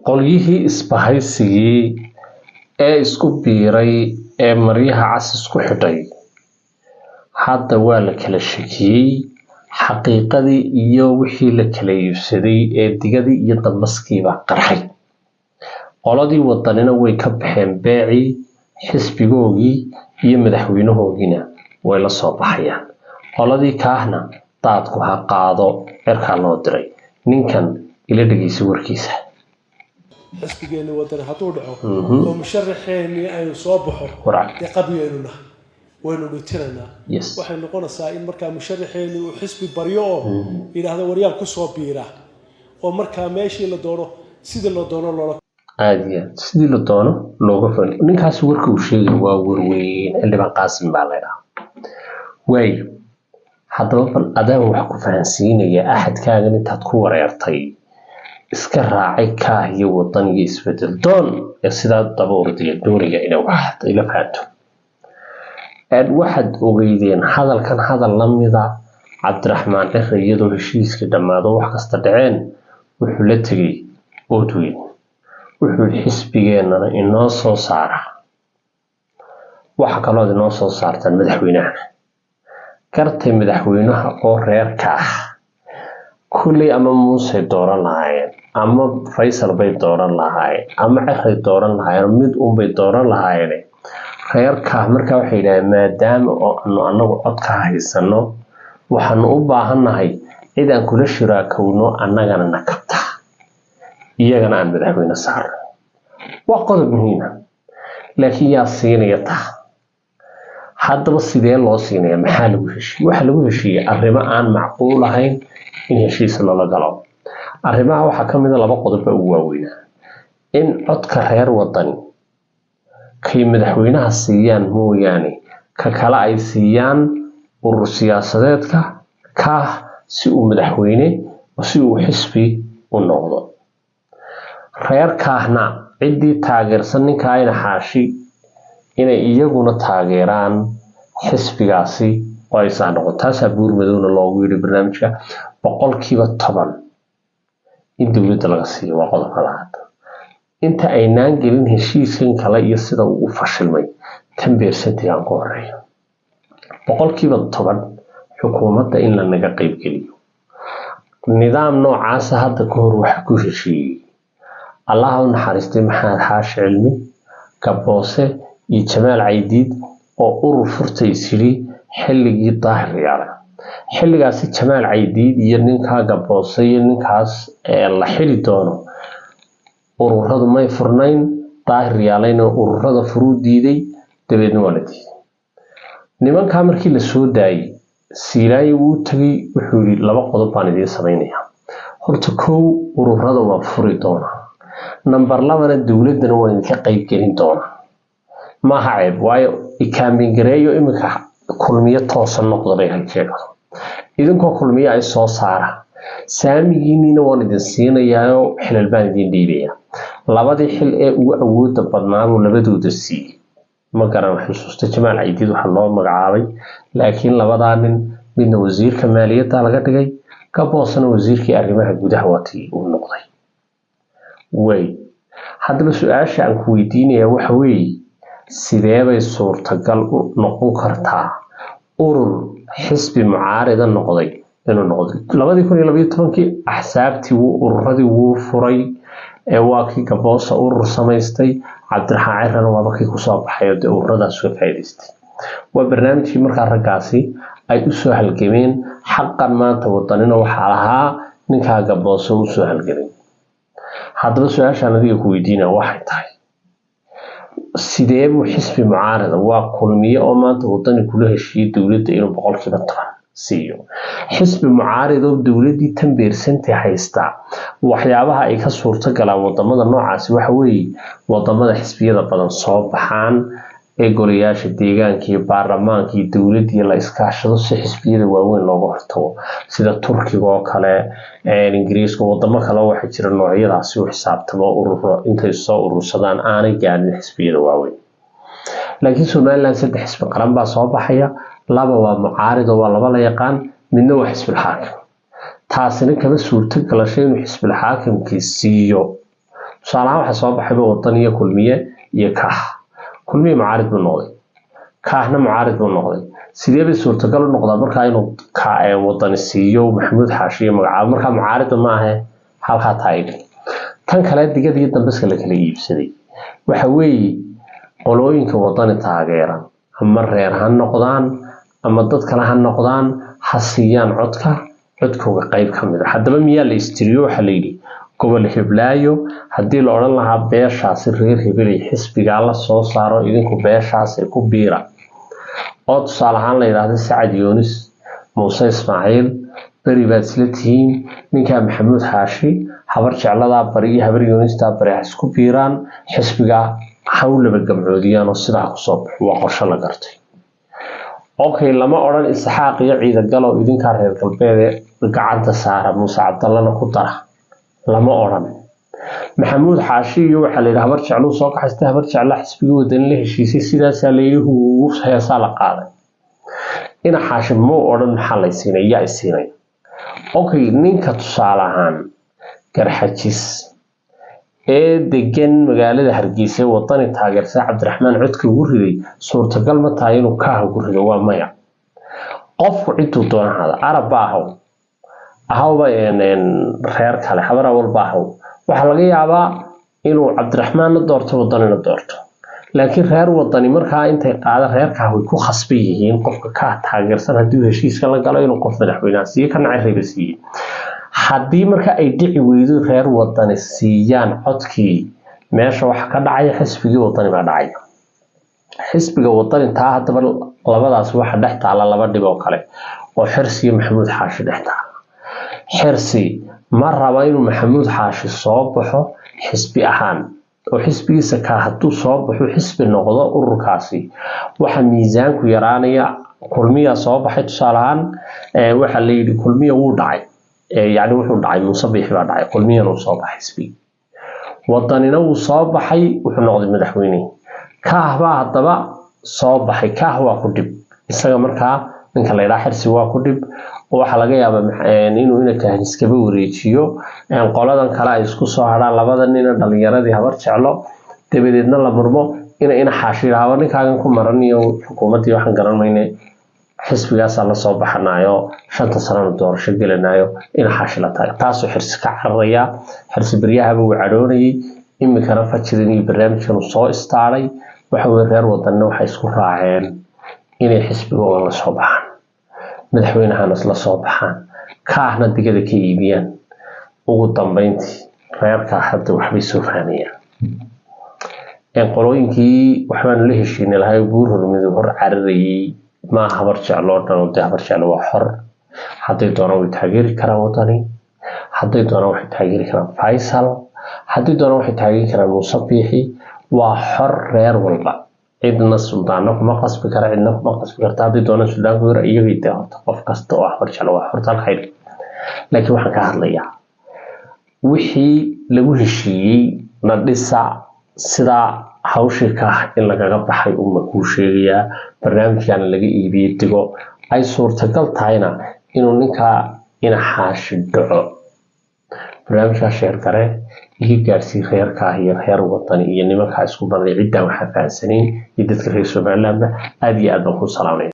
qolyihii isbahaysigii ee isku biiray ee maryaha cas isku xidhay hadda waa la kala shakiyey xaqiiqadii iyo wixii la kala iibsaday ee digadii iyo damaskiiba qarxay qoladii wadanina way ka baxeen beecii xisbigoogii iyo madaxweynahoogina way la soo baxayaan qoladii kaahna daadku ha qaado cirka loo diray ninkan ila dhageysi warkiisa xisbigeena wadan haduu dhaco oo musharaxeeni ay soo baxo qabiyeena waynu dhigtirana waxay noqonaysaa in marka musharaxeeni uu xisbi baryo oo yiraahdo wariyaan ku soo biira oo marka meeshii la doono sida la doono loo aadiya sidii la doono looga fal ninkaas warka uu sheegay waa warweyn xildhibaan qaasim baa leeyahay way haddaba bal adaa wax ku fahansiinaya ahadkaaga intaad ku wareertay iska raacay ka iyo wadaniga isbedel doon sidaa daba ordaya dooriga inuu wax ila faato waxaad ogeydeen hadalkan hadal lamida Cabdiraxmaan Cirriyado heshiiska dhamaado wax kasta dhaceen wuxuu la tagay oodweyn wuxuu xisbigeena inoo soo saara waxa kaloo inoo soo saartan madaxweynaha kartay madaxweynaha oo reerka ah kulli ama Muuse dooran lahaayeen ama Faysal bay dooran lahaayeen ama Cirri dooran lahaayeen mid bay dooran lahaayeen reerka marka waxay yiraahdeen maadaama oo anagu codka haysano waxaan u baahanahay cid aan kula shiraakowno annagana nakabta iyagana aan madaxweyne saar waa qodob muhiim ah laakiin yaa siinaya taa haddaba sidee loo siinaya maxaa lagu heshiiyay waxa lagu heshiiyay arrimo aan macquul ahayn in heshiis loo galo arrimaha waxa kamid ah laba qodob oo waaweyn in codka reer wadani kay madaxweynaha siiyaan mooyaane ka kala ay siiyaan urur siyaasadeedka ka si uu madaxweyne oo si uu xisbi u noqdo reerkaahna cidii taageersan ninka ayna xaashi inay iyaguna taageeraan xisbigaasi oo ay saan noqotaas abuur madowna loogu yiri barnaamijka 10% in dawladda laga siiyo waa qodob labaad inta aynaan gelin heshiiskan kale iyo sida uu fashilmay tan beersatiyaan ku horeeyo 10% xukuumadda in la naga qayb geliyo nidaam noocaas hadda ka hor wax ku heshiiyay Allah u naxariistay maxaad xaash cilmi kaboose iyo Jamaal Caydiid oo urur furtay siri xilligii daahiriyada xilligaasi Jamaal Caydiid iyo ninka kaboose iyo ninkaas la xiri doono ururadu may furnayn daahiriyaaleyna ururada furuu diiday dabeedna waa la diiday nimanka markii la soo daayay Siilay uu tagay wuxuu yiri laba qodob baan idin sameynaya horta koow ururada waa furi doona number 2 dawladana waa in ka qayb gelin doona ma hayb waayo ikaamin gareeyo imika kulmiye toosan noqday halkeeda idinkoo kulmiye ay soo saara saamigiina waa idin siinayaa xilal baan idin dhiibaya labadii xil ee ugu awoodda badnaa labadooda sii ma garan xusuusta Jamaal Caydiid waxa loo magacaabay laakiin labadaa nin midna wasiirka maaliyadda laga dhigay ka boosana wasiirkii arrimaha gudaha watii uu noqday way haddaba su'aasha aan ku weydiinaya waxa weeye sidee bay suurtagal u noqon kartaa urur xisbi mucaarida noqday inuu noqdo 2012 axsaabtii ururadii wuu furay ee waa kii Gaboosa urur samaystay Cabdiraxmaan Cirrana waa kii ku soo baxay oo ururadaas ka faa'iideystay waa barnaamijkii markaa ragaasi ay u soo halgameen xaqan maanta wadanina waxa lahaa ninka Gaboosa u soo halgamay haddaba su'aashaan adiga ku weydiina waxay tahay sidee buu xisbi mucaarida waa kulmiye oo maanta wadani kula heshiiyay dawladda inuu 10% siiyo xisbi mucaarida oo dawladii tan beersantay haysta waxyaabaha ay ka suurta galaan wadamada noocaas waxa weeye wadamada xisbiyada badan soo baxaan ee golayaasha deegaanka iyo baarlamaanka iyo dawladda la iskaashado si xisbiyada waaweyn looga hortago sida Turkiga oo kale Ingiriiska wadamo kale waxa jira noocyadaas oo xisaabtamo ururo intay soo urursadaan aanay gaarin xisbiyada waaweyn laakiin Soomaaliland saddex xisbi qaran baa soo baxaya laba waa mucaarida waa laba la yaqaan midna waa xisbi xaakim taasina kama suurto galashay inuu xisbi xaakimkii siiyo tusaalahaan waxa soo baxay wadaniya kulmiye iyo kaah kulmiye mucaarid buu noqday kaahna mucaarid buu noqday sidee bay suurtagal u noqdaa markaa inuu wadani siiyo maxamuud xaashi magacaabo markaa mucaarid ma aha halkaa taayay tan kale digada dambaska la kala iibsaday waxa weeye qolooyinka wadani taageeran ama reer ha noqdaan ama dad kale ha noqdaan ha siiyaan codkooda qayb ka mid ah haddaba miyaa la istiriyo waxa la yidhi gobol Hiblaayo haddii la odhan lahaa beeshaasi reer Hebel xisbiga la soo saaro idinku beeshaasi ku biira oo tusaale ahaan la yiraahdo Sacad Yoonis Muuse Ismaaciil bari baad isla tihiin ninka Maxamuud Xaashi habar jeclada bari habar Yoonis taa bari isku biiraan xisbiga hawlaba gamcoodiyaan oo sidaa ku soo waa qorshe la gartay okay lama odhan Isxaaq iyo ciida galo idinka reer galbeed gacanta saara Muuse Cabdallana ku dara lama odhan maxamuud xaashi iyo waxa la yiraahdaa habar jeclo soo kaxaysta habar jeclo xisbiga wadan la heshiisay sidaas la yiraahdo heesaa la qaaday ina xaashi ma odhan maxaa la siinay yaa siinay okay ninka tusaale ahaan garxajis ee degan magaalada Hargeysa wadani taageersa Cabdiraxmaan codka ugu riday suurtagal ma tahay inuu ka ugu rido waa maya qofku intuu doonaado arab ahawba reer kale habar walba waxa laga yaabaa inuu Cabdiraxmaan la doorto wadanina doorto laakiin reer wadani markaa intay qaada reerka way ku khasbay yihiin qofka ka taageersan hadii heshiiska la galo inuu qof madaxweynaha siiyo kana cayriisiyo haddii marka ay dhici weydo reer wadani siiyaan codkii meesha wax ka dhacay xisbiga wadani baa dhacay xisbiga wadani taa hadaba labadaas waxa dhex taala laba dhib oo kale oo xirsi maxamuud xaashi dhex taala xirsi ma raba inuu maxamuud xaashi soo baxo xisbi ahaan oo xisbigiisa ka haduu soo baxo xisbi noqdo ururkaasi waxa miisaanku yaraanaya kulmiya soo baxay tusaalahan waxa la yiri kulmiya uu dhacay يعني wuxuu dhacay Musabbix baa dhacay kulmiyana uu soo baxay xisbi wadanina uu soo baxay wuxuu noqday madaxweyne kaahba hadaba soo baxay kaahwa ku dib isaga markaa ninka la yiraahdo xirsi waa ku dib waxa laga yaabaa inuu ka iskaba wareejiyo qoladan kale ay isku soo haraan labada nin dhalinyaradii habar jeclo dabadeedna la murmo ina xaashiraha ninkaagan ku maraniyo xukuumadii waxaan garanaynay xisbigaas la soo baxanayo 5 sano doorasho gelanayo in xashila taasoo xirsi ka carraya xirsi bariyaha uu cadoonayay imikana fajirinii barnaamijkan soo istaaray waxa uu reer wadanna waxa isku raaceen inay xisbigooda la soo baxaan madaxweynaha la soo baxaan kaahna digada ka iibiyaan ugu dambeyntii reerka hadda waxbay soo faanayaan qolooyinkii waxbaan la heshiinay lahay buur hormid hor cararayay ما habar jeclo dhan habar jeclo waa xor haday doonaan way taageeri karaan wadani haday doonaan waxay taageeri karaan Faisal haday doonaan waxay taageeri karaan Musabbix waa xor reer walba cidna suldaano kuma qasbi kara cidna kuma qasbi karta haday doonaan suldaanku yar iyaga tahay qof kasta oo habar jeclo waa xortaan khayr laakiin waxaan ka hadlayaa wixii lagu heshiiyay la dhisa sida hawshika in laga baxay ku sheegaya barnaamijkan laga iibiyay digo ay suurtagal tahayna inuu ninka ina xaashi dhaco barnaamijka sheer kare iyo gaarsiin reerka iyo reer wadani iyo nimanka isku baday cidda waxa faansaneen iyo dadka reer Soomaaliland aad iyo aad ku salaamay